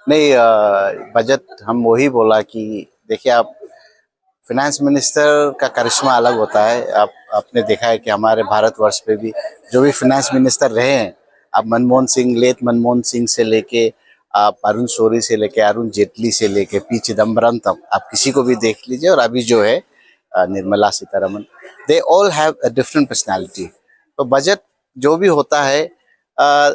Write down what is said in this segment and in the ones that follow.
नहीं, बजट हम वही बोला कि देखिए आप, फिनेंस मिनिस्टर का करिश्मा अलग होता है। आपने देखा है कि हमारे भारतवर्ष पे भी जो भी फिनेंस मिनिस्टर रहे हैं, आप मनमोहन सिंह, लेट मनमोहन सिंह से लेके आप अरुण शौरी से लेके अरुण जेटली से लेके पी चिदम्बरम तक आप किसी को भी देख लीजिए, और अभी जो है Nirmala Sitharaman, they all have a different personality. तो बजट जो भी होता है, अ,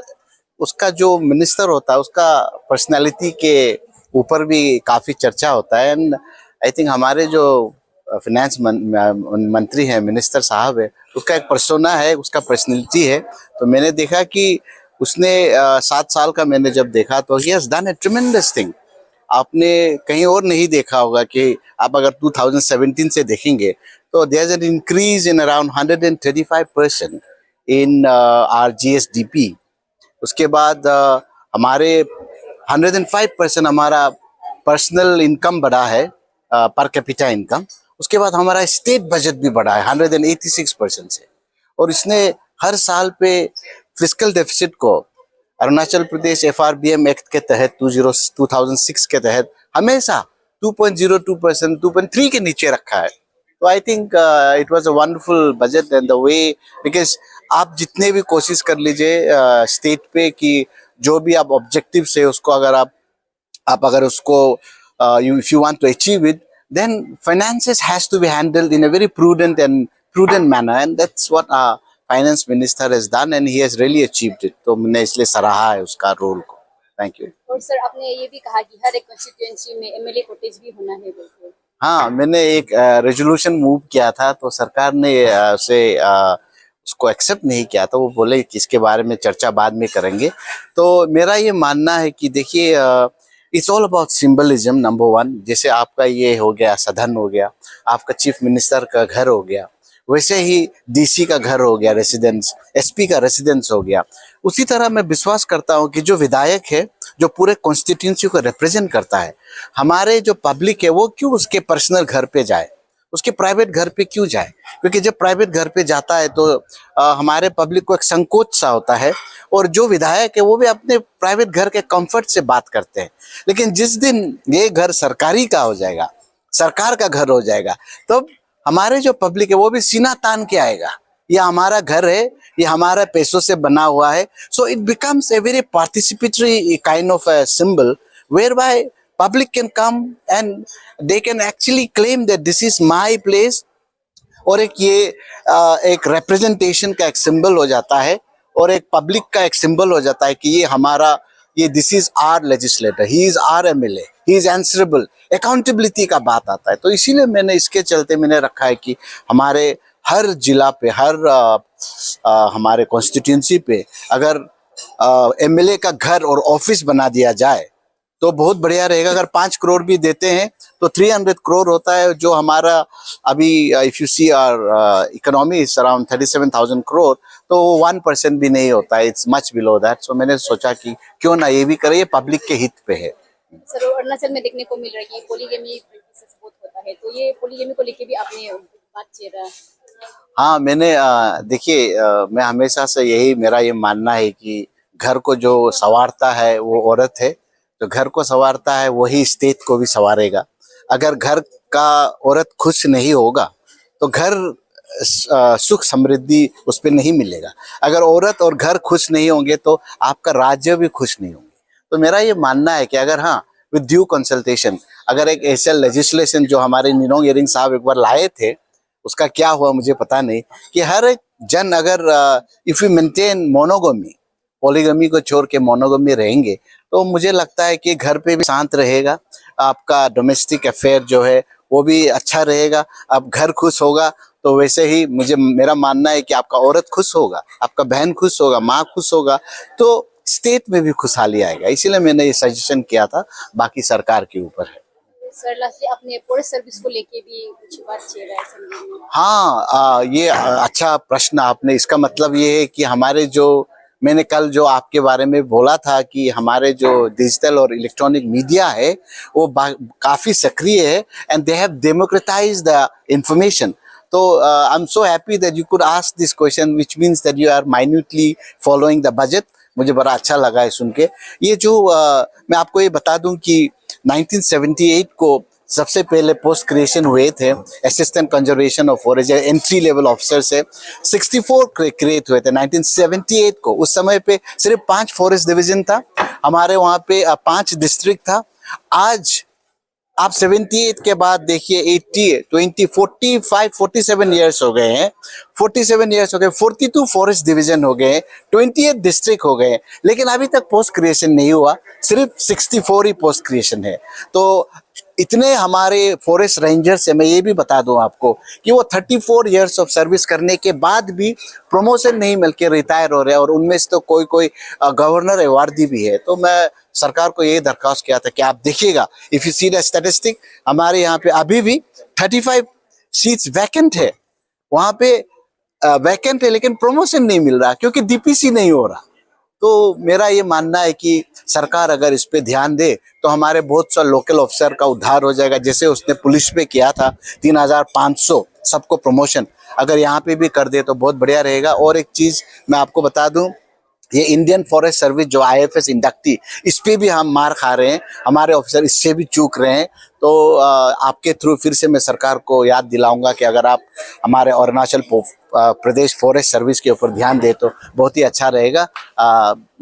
उसका जो मिनिस्टर होता है उसका पर्सनालिटी के ऊपर भी काफ़ी चर्चा होता है। एंड आई थिंक हमारे जो फिनेंस मंत्री हैं, मिनिस्टर साहब है, उसका एक पर्सोना है, उसका पर्सनैलिटी है। तो मैंने देखा कि उसने 7 साल का मैंने जब देखा तो he has done A tremendous thing. आपने कहीं और नहीं देखा होगा कि आप अगर 2017 से देखेंगे तो there is an increase in around 135% in our GSDP. उसके बाद हमारे 105% हमारा पर्सनल इनकम बढ़ा है, पर कैपिटा इनकम। उसके बाद हमारा स्टेट बजट भी बढ़ा है 186% से। और इसने हर साल पे फिस्कल डेफिसिट को अरुणाचल प्रदेश एफआरबीएम एक्ट के तहत 2006 के तहत हमेशा 2.02%, 2.3 के नीचे रखा है। तो I think it was a wonderful budget and the way, because आप जितने भी कोशिश कर लीजिए स्टेट पे कि जो भी आप ऑब्जेक्टिव से उसको अगर आप अगर उसको if you want to achieve it, then finances has to be handled in a very prudent manner, and that's what our finance minister has done, and he has really achieved it. तो मैंने इसलिए सराहा है उसका role को। Thank you. और sir आपने ये भी कहा कि हर एक कंस्टिट्यूएंसी में एमएलए कोटेज भी होना है बिल्कुल। हाँ, मैंने एक रेजोल्यूशन मूव किया था, तो सरकार ने उसको एक्सेप्ट नहीं किया, तो वो बोले कि इसके बारे में चर्चा बाद में करेंगे। तो मेरा ये मानना है कि देखिए, it's all about symbolism, number one. जैसे आपका ये हो गया सदन हो गया, आपका चीफ मिनिस्टर का घर हो गया, वैसे ही डीसी का घर हो गया, रेसिडेंस, एसपी का रेसिडेंस हो गया। उसी तरह मैं विश्वास करता हूँ कि जो विधायक है, जो पूरे कॉन्स्टिट्यूंसी को रिप्रेजेंट करता है, हमारे जो पब्लिक है, वो क्यों उसके पर्सनल घर पे जाए, उसके प्राइवेट घर पे क्यों जाए? क्योंकि जब प्राइवेट घर पे जाता है तो हमारे पब्लिक को एक संकोच सा होता है, और जो विधायक है वो भी अपने प्राइवेट घर के कंफर्ट से बात करते हैं। लेकिन जिस दिन ये घर सरकारी का हो जाएगा, सरकार का घर हो जाएगा, तब हमारे जो पब्लिक है वो भी सीना तान के आएगा, ये हमारा घर है, ये हमारा पैसों से बना हुआ है। So it becomes a very participatory kind of a symbol whereby public can come and they can actually claim that this is my place। और एक ये एक रिप्रेजेंटेशन का एक सिंबल हो जाता है, और एक पब्लिक का एक सिंबल हो जाता है कि ये हमारा, ये this is our legislator, he is our MLA, he is answerable. Accountability का बात आता है, तो इसीलिए मैंने इसके चलते मैंने रखा है कि हमारे हर जिला पे, हर हमारे कॉन्स्टिट्यूंसी पे अगर एमएलए का घर और ऑफिस बना दिया जाए तो बहुत बढ़िया रहेगा। अगर 5 करोड़ भी देते हैं तो 300 करोड़ होता है, जो हमारा अभी if you see our economy is around 37,000 crore, तो 1% भी नहीं होता है, it's much below that. So मैंने सोचा कि क्यों ना ये भी करें, ये पब्लिक के हित पे है। सर अरुणाचल में देखने को मिल रहा है कि पोलीगेमी केसेस बहुत होता है, तो ये पोलीगेमी को लेके भी आपने बात छेड़ा। हाँ, मैंने देखिए, मैं हमेशा से यही, मेरा ये मानना है कि घर को जो संवारता है वो औरत है, तो घर को संवारता है वही स्टेट को भी संवारेगा। अगर घर का औरत खुश नहीं होगा तो घर सुख समृद्धि उस पर नहीं मिलेगा। अगर औरत और घर खुश नहीं होंगे तो आपका राज्य भी खुश नहीं होंगे। तो मेरा ये मानना है कि अगर हाँ, विद ड्यू कंसल्टेशन, अगर एक ऐसा लेजिस्लेशन जो हमारे निनोंग इरिंग साहब एक बार लाए थे, उसका क्या हुआ मुझे पता नहीं, कि हर एक जन अगर if you maintain monogamy, polygamy को छोड़ के मोनोगमी रहेंगे, तो मुझे लगता है कि घर पे भी शांत रहेगा, आपका डोमेस्टिक अफेयर जो है वो भी अच्छा रहेगा। अब घर खुश होगा तो वैसे ही मुझे, मेरा मानना है कि आपका औरत खुश होगा, आपका बहन खुश होगा, माँ खुश होगा, तो स्टेट में भी खुशहाली आएगा। इसीलिए मैंने ये सजेशन किया था, बाकी सरकार के ऊपर है। सर लास्टली अपने पुलिस सर्विस को लेके भी कुछ बात छेड़ा है असेंबली में। हाँ, ये अच्छा प्रश्न आपने। इसका मतलब ये है कि हमारे जो, मैंने कल जो आपके बारे में बोला था कि हमारे जो डिजिटल और इलेक्ट्रॉनिक मीडिया है वो काफी सक्रिय है, and they have democratised the information. तो I am so happy that you could ask this question, which means that you are minutely following the budget. मुझे बड़ा अच्छा लगा है सुन के। ये जो मैं आपको ये बता दूं कि 1978 को सबसे पहले पोस्ट क्रिएशन हुए थे assistant conservation of forest, entry level officer से 64 क्रिएट हुए थे 1978 को। उस समय पे सिर्फ 5 फॉरेस्ट डिवीजन था हमारे वहाँ पे, 5 डिस्ट्रिक्ट था। आज आप 78 के बाद देखिए 80, 20, 45, 47 ईयर्स हो गए हैं, 47 ईयर्स हो गए, 42 फॉरेस्ट डिवीजन हो गए, 28 डिस्ट्रिक्ट हो गए, लेकिन अभी तक पोस्ट क्रिएशन नहीं हुआ, सिर्फ 64 ही पोस्ट क्रिएशन है। तो इतने हमारे फॉरेस्ट रेंजर्स है, मैं ये भी बता दूं आपको कि वो 34 इयर्स ऑफ सर्विस करने के बाद भी प्रमोशन नहीं मिलके रिटायर हो रहे हैं, और उनमें से तो कोई कोई गवर्नर अवार्डी भी है। तो मैं सरकार को ये दरख्वास्त किया था कि आप देखिएगा, if you see the statistic, हमारे यहाँ पे अभी भी 35 सीट्स वैकेंट है, वहाँ पे वैकेंट है, लेकिन प्रमोशन नहीं मिल रहा क्योंकि डीपीसी नहीं हो रहा। तो मेरा ये मानना है कि सरकार अगर इस पे ध्यान दे तो हमारे बहुत सा लोकल ऑफिसर का उद्धार हो जाएगा, जैसे उसने पुलिस पे किया था 3500 सबको प्रमोशन, अगर यहाँ पे भी कर दे तो बहुत बढ़िया रहेगा। और एक चीज मैं आपको बता दूं, ये इंडियन फॉरेस्ट सर्विस जो IFS इंडक्टी, इस पे भी हम मार खा रहे हैं, हमारे ऑफिसर इससे भी चूक रहे हैं। तो आपके थ्रू फिर से मैं सरकार को याद दिलाऊंगा कि अगर आप हमारे अरुणाचल प्रदेश फॉरेस्ट सर्विस के ऊपर ध्यान दे तो बहुत ही अच्छा रहेगा।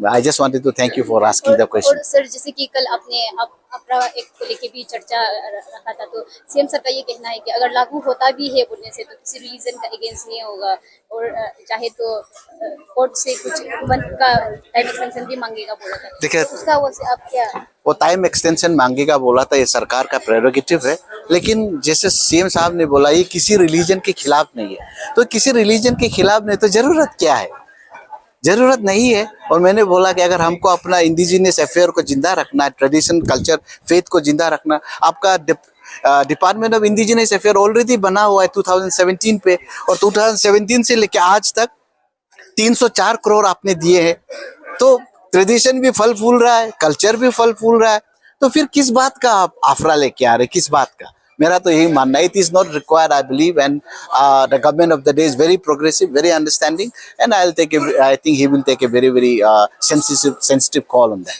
I just wanted to thank you for asking the question. और सर, जैसे कि कल आपने अपना एक को लेके भी चर्चा रखा था, तो सीएम सर का ये कहना है कि अगर लागू होता भी है बोलने से तो किसी रिलीजन का अगेंस्ट नहीं होगा, और चाहे तो कोर्ट से कुछ मंथ का टाइम एक्सटेंशन भी मांगेगा बोला था। देखिए, तो उसका वैसे आप क्या? वो टाइम एक्सटेंशन मांगेगा बोला था, ये सरकार का प्रेरोगेटिव है, लेकिन जैसे सीएम साहब ने बोला ये किसी रिलीजन के खिलाफ नहीं है। तो किसी रिलीजन के खिलाफ नहीं तो जरूरत क्या है, जरूरत नहीं है। और मैंने बोला कि अगर हमको अपना इंडिजिनियस अफेयर को जिंदा रखना है, ट्रेडिशन, कल्चर, फेथ को जिंदा रखना, आपका department of indigenous affair already बना हुआ है 2017 पे, और 2017 से लेकर आज तक 304 करोड़ आपने दिए हैं। तो ट्रेडिशन भी फल फूल रहा है, कल्चर भी फल फूल रहा है, तो फिर किस बात का आप आफरा लेके आ रहे, किस बात का? मेरा तो यही मानना है, it is not required, I believe, and the government of the day is very progressive, very understanding, and I think he will take a very sensitive call on that.